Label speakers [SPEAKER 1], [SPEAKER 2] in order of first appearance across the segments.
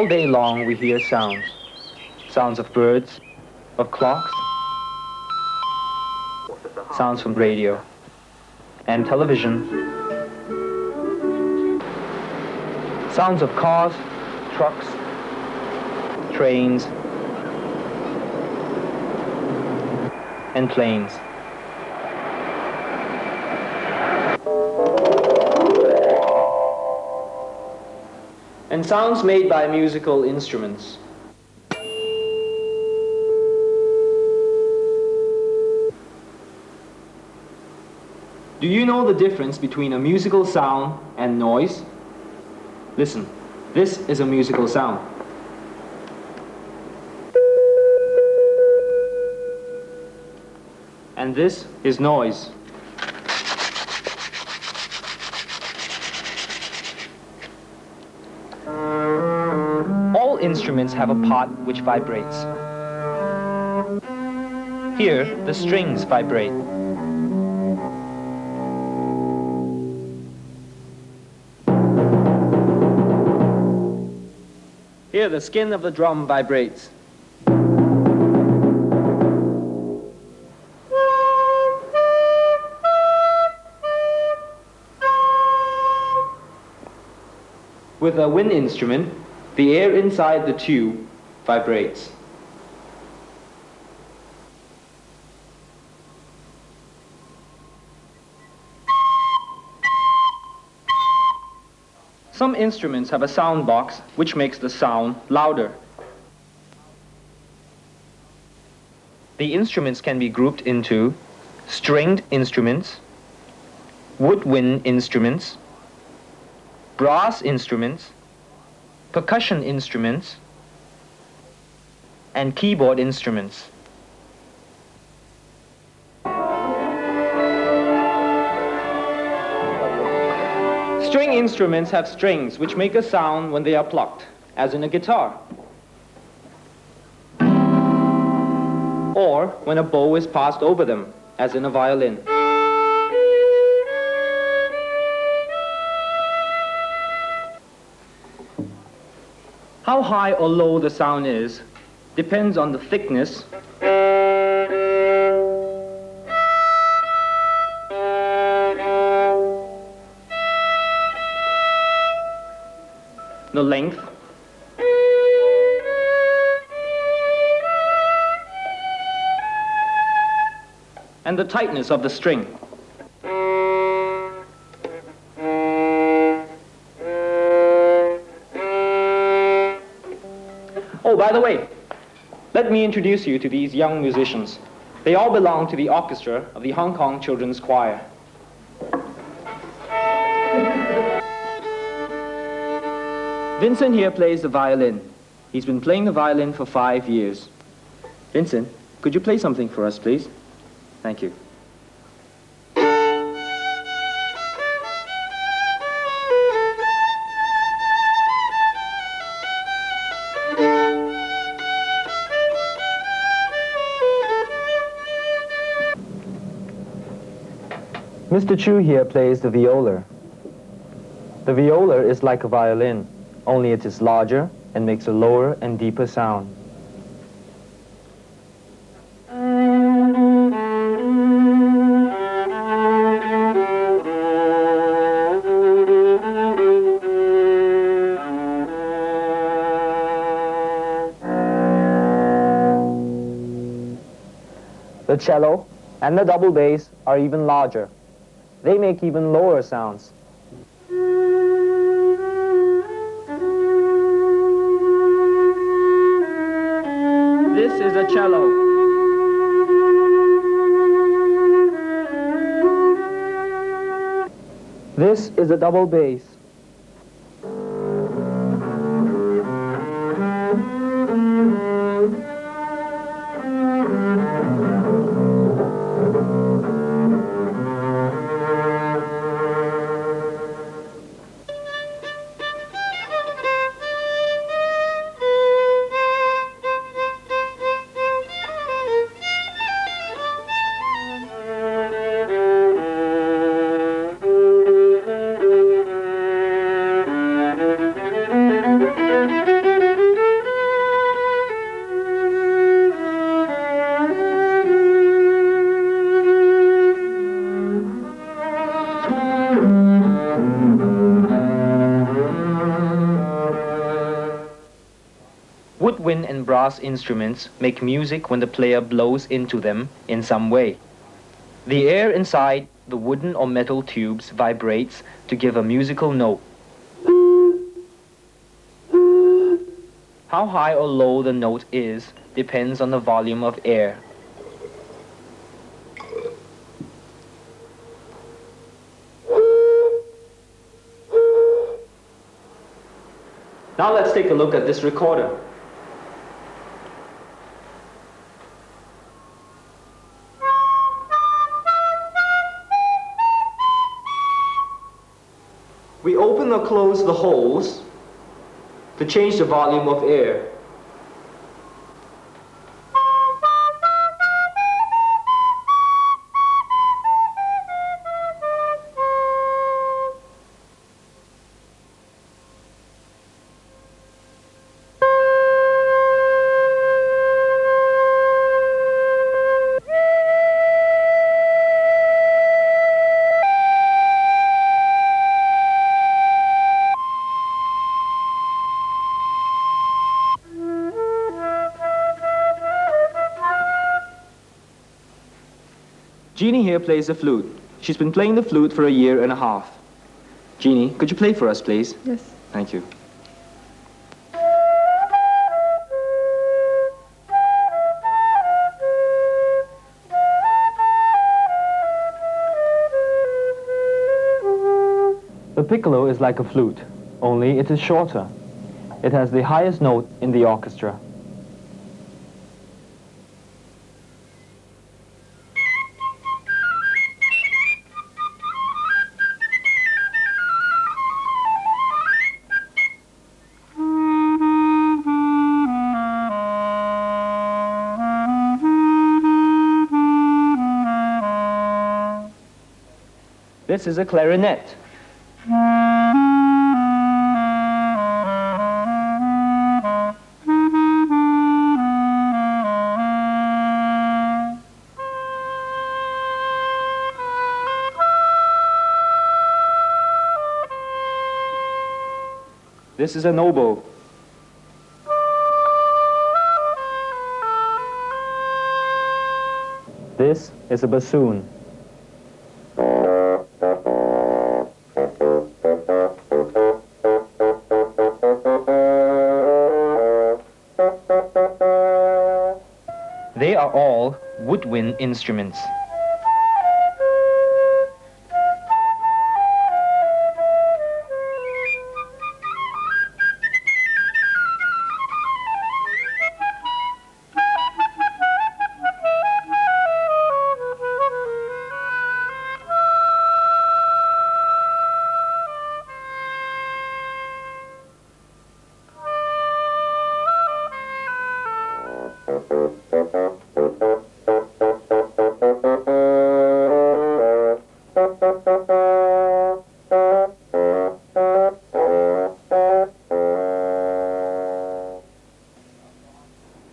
[SPEAKER 1] All day long we hear sounds. Sounds of birds, of clocks, sounds from radio and television, sounds of cars, trucks, trains, and planes. And sounds made by musical instruments. Do you know the difference between a musical sound and noise? Listen, this is a musical sound. And this is noise. All instruments have a part which vibrates. Here, the strings vibrate. Here, the skin of the drum vibrates. With a wind instrument, the air inside the tube vibrates. Some instruments have a sound box which makes the sound louder. The instruments can be grouped into stringed instruments, woodwind instruments, brass instruments, percussion instruments, and keyboard instruments. String instruments have strings which make a sound when they are plucked, as in a guitar, or when a bow is passed over them, as in a violin. How high or low the sound is depends on the thickness the length and the tightness of the string. Oh, by the way, let me introduce you to these young musicians. They all belong to the orchestra of the Hong Kong Children's Choir. Vincent here plays the violin. He's been playing the violin for 5 years. Vincent, could you play something for us, please? Thank you. Mr. Chu here plays the viola. The viola is like a violin, only it is larger and makes a lower and deeper sound. The cello and the double bass are even larger. They make even lower sounds. This is a cello. This is a double bass. Woodwind and brass instruments make music when the player blows into them in some way. The air inside the wooden or metal tubes vibrates to give a musical note. How high or low the note is depends on the volume of air. Now let's take a look at this recorder. We open or close the holes to change the volume of air. Jeannie here plays the flute. She's been playing the flute for 1.5 years. Jeannie, could you play for us, please?
[SPEAKER 2] Yes.
[SPEAKER 1] Thank you. The piccolo is like a flute, only it is shorter. It has the highest note in the orchestra. This is a clarinet. This is an oboe. This is a bassoon. They are all woodwind instruments.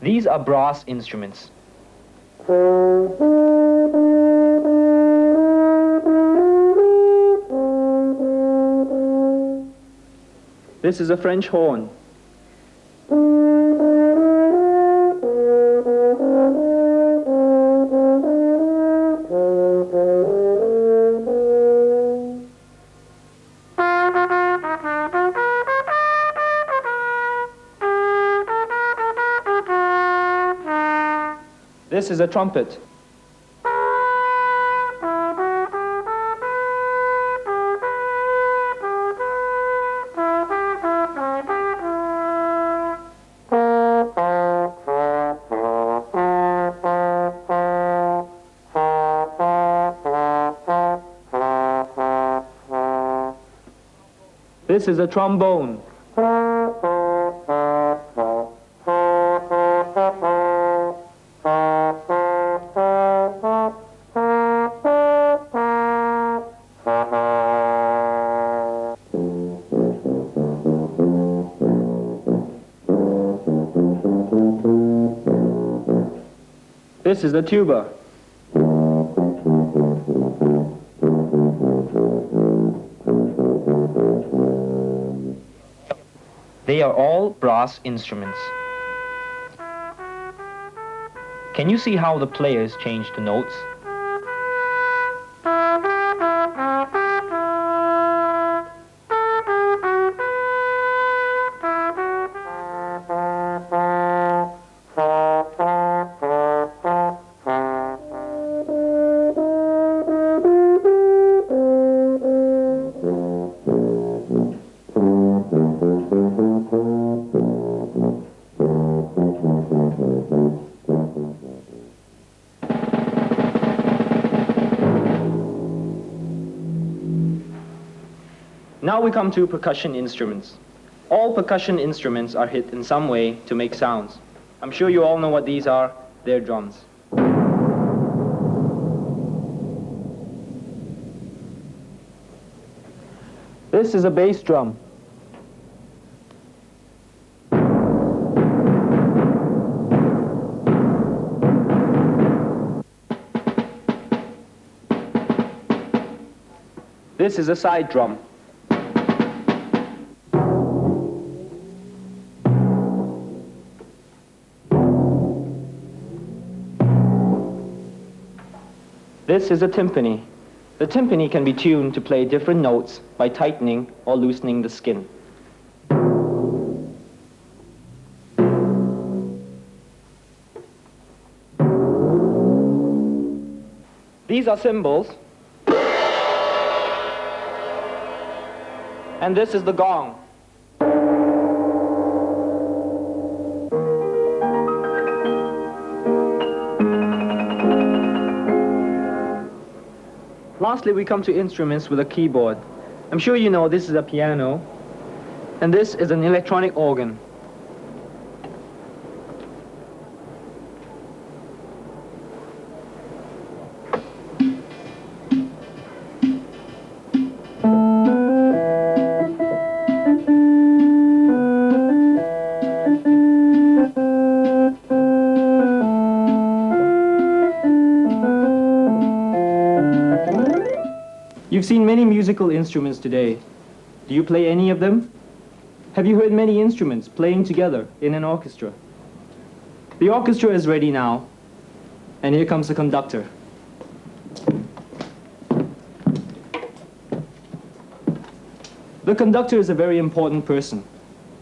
[SPEAKER 1] These are brass instruments. This is a French horn. This is a trumpet. This is a trombone. This is the tuba. They are all brass instruments. Can you see how the players change the notes? Now we come to percussion instruments. All percussion instruments are hit in some way to make sounds. I'm sure you all know what these are. They're drums. This is a bass drum. This is a side drum. This is a timpani. The timpani can be tuned to play different notes by tightening or loosening the skin. These are cymbals. And this is the gong. Lastly, we come to instruments with a keyboard. I'm sure you know this is a piano, and this is an electronic organ. You've seen many musical instruments today. Do you play any of them? Have you heard many instruments playing together in an orchestra? The orchestra is ready now, and here comes the conductor. The conductor is a very important person.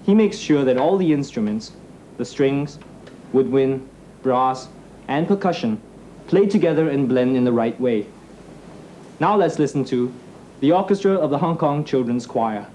[SPEAKER 1] He makes sure that all the instruments, the strings, woodwind, brass, and percussion, play together and blend in the right way. Now let's listen to the orchestra of the Hong Kong Children's Choir.